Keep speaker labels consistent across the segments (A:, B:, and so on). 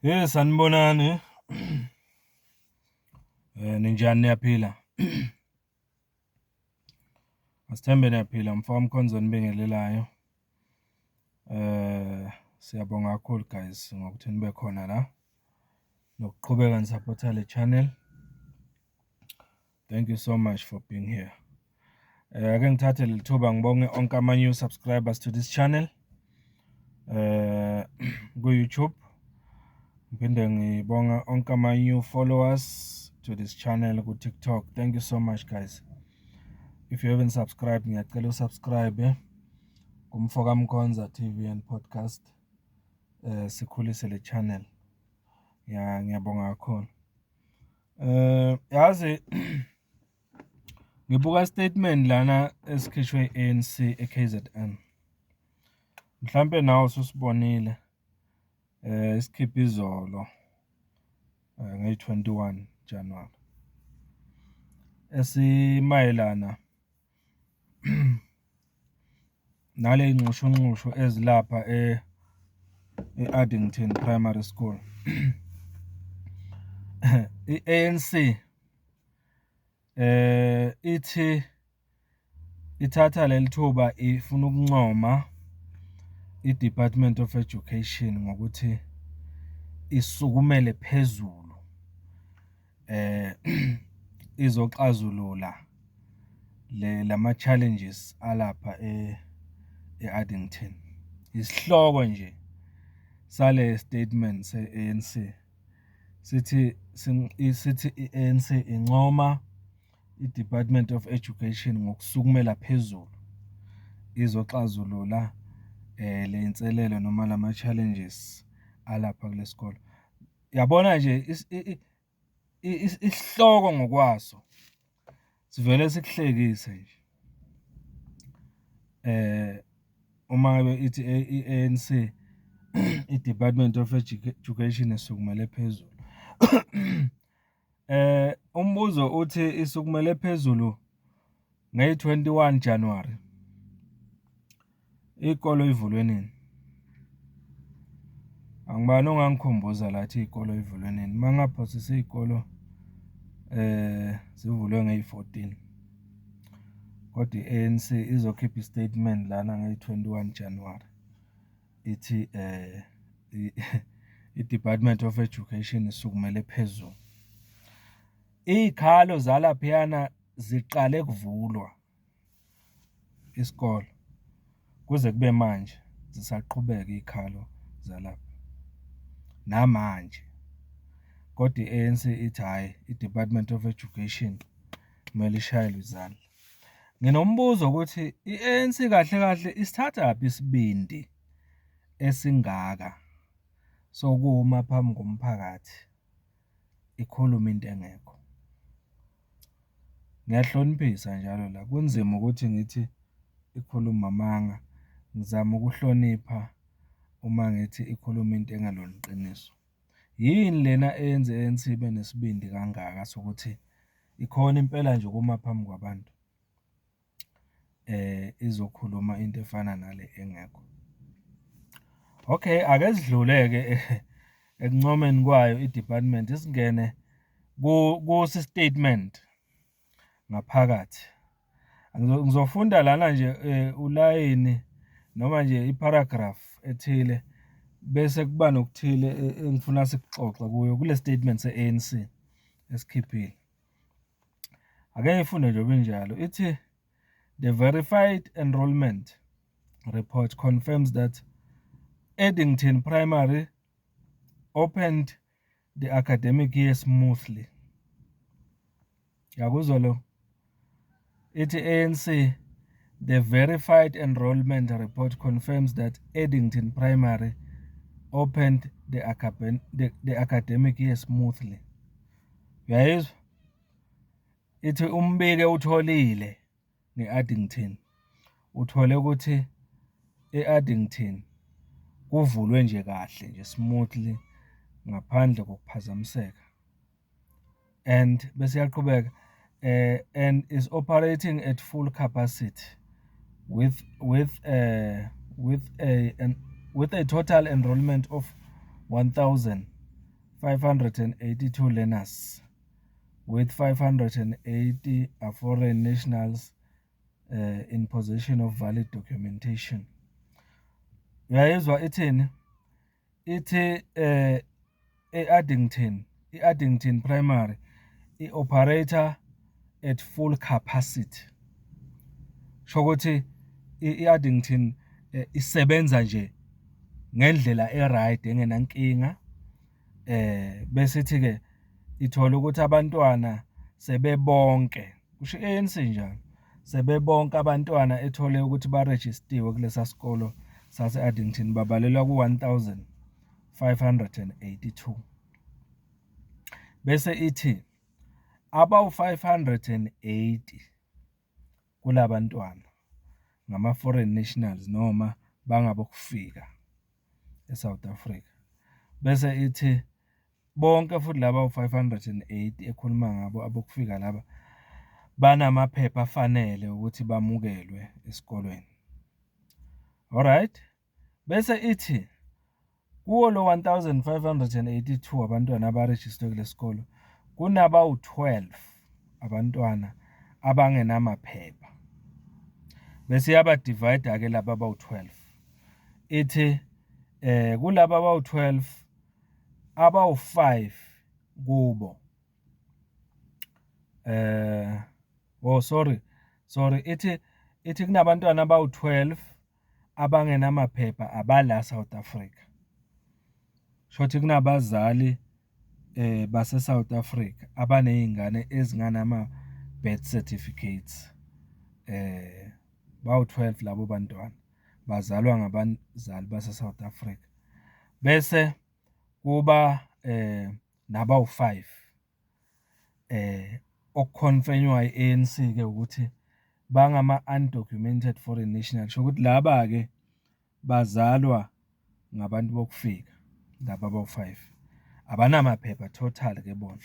A: Sanibonani. Ninjani niyaphila? Asithembe niyaphila mfowami Mkhonzo nibingelelayo. Siyabonga kakhulu guys ngokuthi nibe khona la. Nokuqhubeka nisupporta le channel. Thank you so much for being here. Ake ngithathe leli thuba ngibonge onke ama-new subscribers to this channel. Ku-YouTube. Ngiphinde ngibonga onke ama-new followers to this channel ku-TikTok. Thank you so much guys. If you haven't subscribed, ngiyacela usubscribe kumfoka Mkhonza TV and podcast. Sikhulise le channel. Ngiyabonga kakhulu. Yazi ngibuka statement lana esikhishwe ANC eKZN. Mhlambe nawe usibonile isikhipha izolo nge-21 January. Esimayelana nale ngqushu ezilapha e-Addington Primary School. I-ANC ithi ithatha leli thuba ifuna ukuncoma i-Department of Education ngokuthi isukumele phezulu izoxazulula lama challenges alapha e-Addington. Isihloko nje sale statement se-ANC sithi i-ANC incoma i-Department of Education ngokusukumela phezulu izoxazulula le inselelo noma lama challenges alapha kule sikole. Yabona nje isihloko ngokwaso sivele sikuhlekise nje. Uma ngabe ithi i-ANC i-Department of Education isukumele phezulu. Umbuzo uthi isukumele phezulu nge-21 January. Ikolo ivulwe nini? Angibani ongangikhumbuza lathi ikolo ivulwe nini? Mangaphosisa ikolo zivulwe nge-14. Kodwa i-ANC izokhipha istatement lana nge-21 January. Ithi i-Department of Education isukumele phezulu. Izikhalo zalaphiyana ziqale kuvulwa isikole kuze kube manje zisaqhubeka izikhalo zalapha namanje. Kodwa i-ANC ithi hayi i-Department of Education kumele ishayelwe izandla. Nginombuzo ukuthi i-ANC kahle kahle isithatha yaphi isibindi esingaka sokuma phambi komphakathi ikhuluma into engekho. Ngiyahloniphisa njalo la kunzima ukuthi ngithi ikhuluma amanga, ngizama ukuhlonipha uma ngithi ikhuluma into engalona iqiniso. Yini lena eyenze ANC ibe nesibindi kangaka sokuthi ikhona impela nje kuma phambi kwabantu izokhuluma into efana nale engekho. Okay, ake sidluleke ekuncomeni kwayo i-department isingene ku statement ngaphakathi. Ngizofunda lana nje ulayini noma nje iparagraph ethile bese kuba nokuthile engifuna sikuxoxe kuyo kule statement se-ANC esikhiphile. Ake ngifunde nje kunjalo. Ithi the verified enrollment report confirms that Addington Primary opened the academic year smoothly. Yakuzwa lo? Ithi ANC, the verified enrollment report confirms that Addington Primary opened the academic year smoothly. Uyayizwa? Ithi umbike utholile nge-Addington. Uthole ukuthi e-Addington kuvulwe nje kahle nje smoothly ngaphandle kokuphazamiseka. And bese yaqhubeka and is operating at full capacity with a total enrollment of 1,000 582 learners, with 580 are foreign nationals in possession of valid documentation. Uyayizwa ithini? Ithi i-Addington Primary i-operator at full capacity. Shokuthi i-Addington isebenza nje ngendlela eright engenankinga. Bese ithi ke ithola ukuthi abantwana sebebonke, kusho i-ANC njalo, sebebonke abantwana ethole ukuthi barejistiwe kulesa sikolo sase-Addington babalelwa ku-1582. Bese ithi abawu-580 kulabantwana ngama-foreign nationals noma bangabokufika eSouth Africa. Bese ithi bonke futhi laba u-580 ekhuluma ngabo abokufika laba banamaphepha afanele ukuthi bamukelwe esikolweni. Alright. Bese ithi kuwo lo 1582 abantwana abarejistiwe kulesikolo kunabawu-12 abantwana abangenamaphepha. Bese yabadivide ke laba abawu-12. Ithi kulaba abawu-12 abawu-5 kubo ithi kunabantwana abawu-12 abangenamaphepha abala South Africa. Shothi kunabazali base South Africa abanezingane ezinganama birth certificates bawu-12 labo bantwana bazalwa ngabazali base South Africa. Bese kuba nabawu-5 okukhonfenywa i-ANC ke ukuthi bangama undocumented foreign nationals, ukuthi laba ke bazalwa ngabantu bokufika, laba abawu-5 abanamaphepha total ke bona,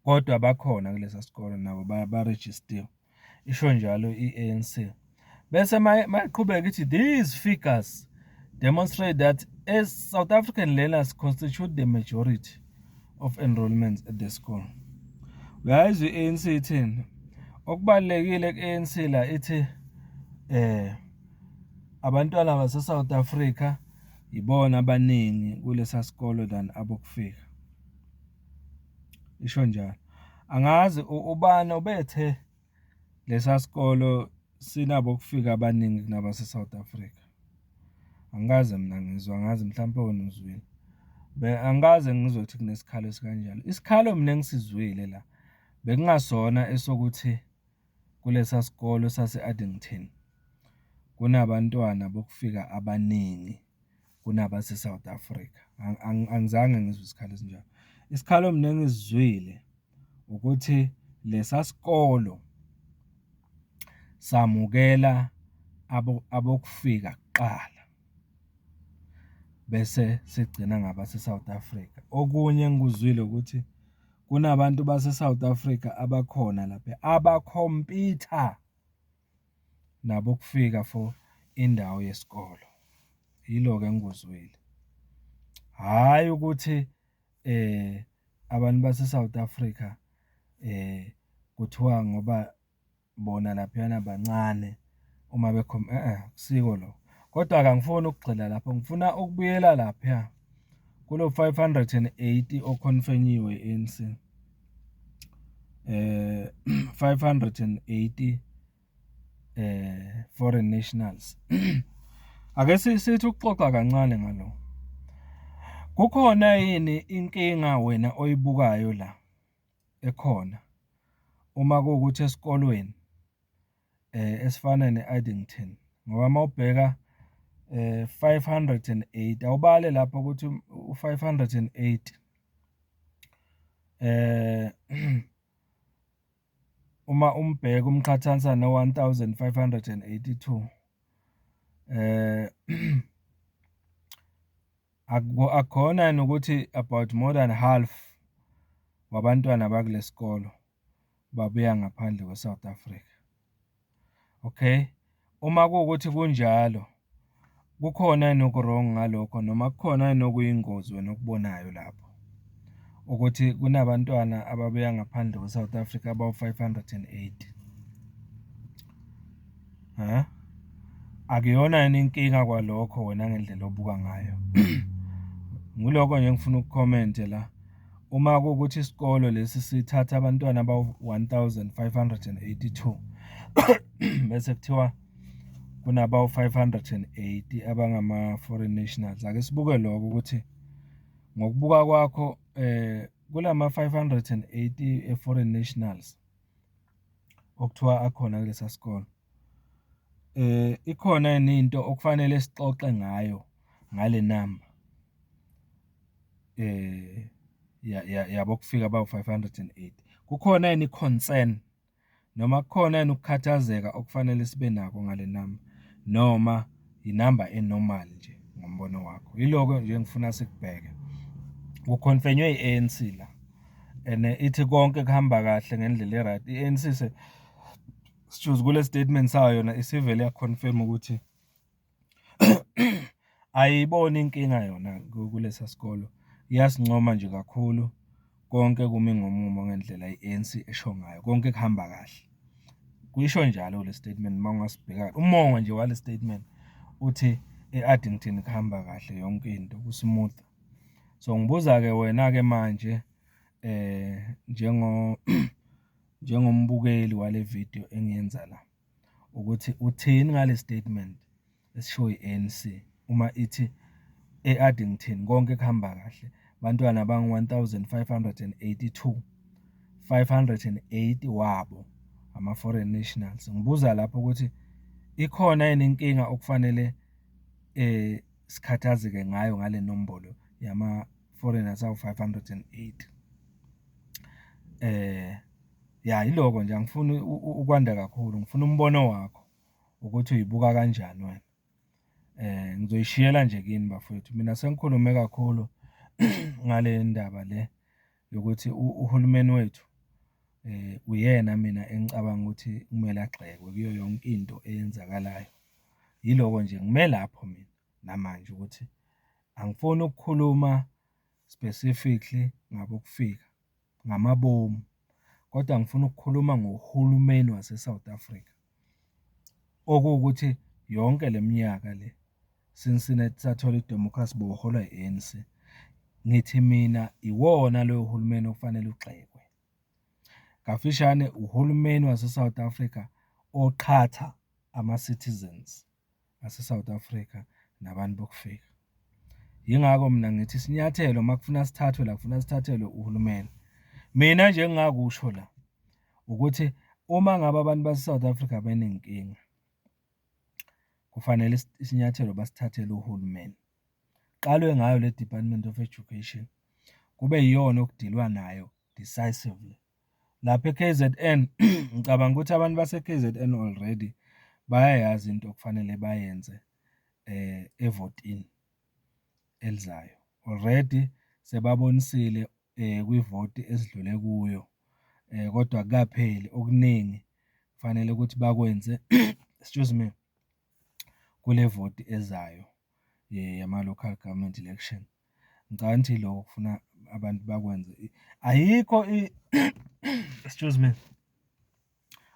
A: kodwa bakhona kulesa sikole nabo barejistiwe. Isho njalo i-ANC. Bese mayiqhubeka ithi these figures demonstrate that as South African learners constitute the majority of enrollments at the school. Uyayizwa i-ANC ithini? Okubalulekile ku-ANC la ithi abantwana base South Africa ibona abaningi kulesa sikole than abokufika. Isho njalo. Angazi ubani obethe lesa sikolo sinabokufika abaningi kunabase South Africa. Angikaze mina ngizwa, ngazi mhlawumbe wena uzwile. Angikaze ngizothi kunesikhalo sikanjalo. Isikhalo mina engisizwile la bekungasona esokuthi kulesa sikolo sase-Addington kunabantwana bokufika abaningi kunabase South Africa. Angizange ngizwe isikhalo esinjalo. Isikhalo mina engizwile ukuthi lesa sikolo samukela abokufika kuqala bese sigcina ngabase South Africa. Okunye engikuzwile ukuthi kunabantu base South Africa abakhona lapha abakhompyutha nabokufika for indawo yesikolo. Yilo ke engikuzwile. Hayi ukuthi abantu base South Africa kuthiwa ngoba bona laphayana bancane uma kusiko lo. Kodwa akangifuni ukugxila lapho, ngifuna ukubuyela lapha kulo 580 okhonfenyiwe ANC. 580 foreign nationals. Ake sithi ukuxoxa kancane ngalo. Kukhona yini inkinga wena oyibukayo la ekhona uma kuwukuthi esikolweni esifana ne-Addington, ngoba mawubheka 508 awubale lapho ukuthi u508 uma umbheka umqhathanisa no-1582 akhona nokuthi about more than half wabantwana bakulesikolo babuya ngaphandle kwe-South Africa. Okay, uma kuwukuthi kunjalo kukhona enokurong ngalokho noma kukhona enokuyingozi wena okubonayo lapho ukuthi kunabantwana ababeya ngaphandle kwe-South Africa abawu-580 akuyona yini inkinga kwalokho wena ngendlela obuka ngayo? Nguloko nje ngifuna ukucommente la. Uma kuwukuthi isikolo lesi sithatha abantwana abawu-1582 bese kuthiwa kunabawu-580 abangama-foreign nationals. Ake sibuke lokho ukuthi ngokubuka kwakho kulama-580 e-foreign nationals okuthiwa akhona kulesa sikolo. Ikhona yini into okufanele sixoxe ngayo ngale namba yabo kufika abawu-580? Kukhona yini i-concern noma kukhona yini ukukhathazeka okufanele sibe nako ngale namba, noma inamba enormal nje ngombono wakho? Yiloko nje ngifuna sikubheke. Kukhonfenywe i-ANC la and ithi konke kuhamba kahle ngendlela e-right. I-ANC sichuze kule statement sayo yona isivele yaconfirm ukuthi ayiboni inkinga yona kulesa sikolo, iyasincoma nje kakhulu, konke kumi ngomumo ngendlela i-ANC esho ngayo, konke kuhamba kahle. Kuyisho njalo le statement uma ungasibheka umongo nje wale statement uthi e-Addington kuhamba kahle yonke into kusmooth. So ngibuza-ke wena-ke manje njengombukeli wale video engiyenza la ukuthi uthini ngale statement esisho i-ANC uma ithi e-Addington konke kuhamba kahle, bantwana abangu-1582, 580 wabo ama-foreign nationals. Ngibuza lapho ukuthi ikhona yini inkinga okufanele sikhathazeke ngayo ngale nombolo yama-foreigners awu-580? Yiloko nje, angifuni ukwanda kakhulu, ngifuna umbono wakho ukuthi uyibuka kanjani wena. Ngizoyishiyela nje kini bafowethu. Mina sengikhulume kakhulu ngale ndaba le yokuthi uhulumeni wethu uyena mina engicabanga ukuthi kumele agxekwe kuyo yonke into eyenzakalayo. Yiloko nje ngime lapho mina namanje ukuthi angifuni ukukhuluma specifically ngabokufika ngamabomu, kodwa ngifuna ukukhuluma ngohulumeni wase-South Africa, okuwukuthi yonke le minyaka le since sathola idemocracy boholwa i-ANC. Ngithi mina iwona loyo hulumeni okufanele ugxekwe. Ngafishane uhulumeni wase-South Africa oqhatha ama-citizens ase-South Africa nabantu bokufika. Yingakho mina ngithi isinyathelo makufuna sithathwe la kufuna sithathelwe uhulumeni. Mina nje engingakusho la ukuthi uma ngabe abantu base-South Africa benenkinga, kufanele isinyathelo basithathele uhulumeni. Qalwe ngayo le Department of Education, kube yiyona okudilwa nayo decisively. Lapha e-KZN ngicabanga ukuthi abantu base-KZN already bayayazi into okufanele bayenze evotini elizayo. Already sebabonisile kwivoti esidlule kuyo, kodwa akukapheli okuningi kufanele ukuthi bakwenze excuse me, kule voti ezayo yama-local government election. Ngicabanga ukuthi lokho kufuna abantu bakwenze. Ayikho excuse me,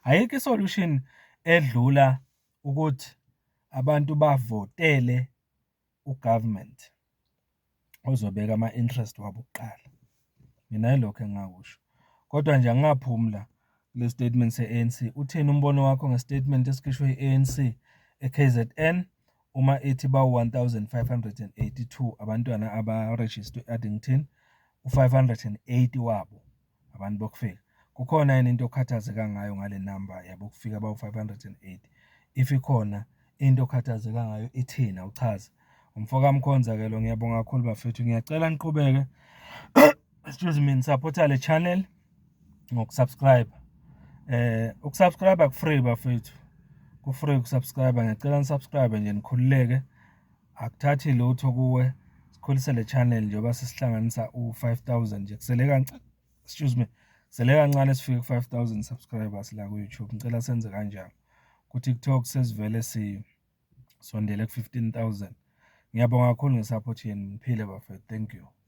A: ayikho i-solution edlula ukuthi abantu bavotele ugovernment ozobeka ama-interest wabo kuqala. Mina yilokho engingakusho, kodwa nje angingaphumula kule statement se-ANC. Uthini umbono wakho ngestatement esikhishwe i-ANC e-KZN uma ithi bawu-1582 abantwana abarejistwe e-Addington, u-580 wabo abantu bokufika? Kukhona yini into okhathazeka ngayo ngale namba yabo kufika abawu-580? If ikhona into okhathazeka ngayo ithini, awuchaze. Umfoka Mkhonza-ke lo, ngiyabonga kakhulu bafethu. Ngiyacela niqhubeke excuse me, nisupporta le channel ngokusubscribe. Ukusubscribe ku-free bafethu, ku-free ukusubscribe. Ngiyacela nisubscribe nje nikhululeke, akuthathi lutho kuwe, sikhulise le channel njengoba sisihlanganisa u-5000 nje, kusele kancane, excuse me, kusele kancane sifike ku-5000 subscribers la ku-YouTube. Ngicela senze kanjalo. Ku-TikTok sesivele sondele ku 15,000. Ngiyabonga kakhulu ngesupport yenu. Niphile bafethu. Thank you.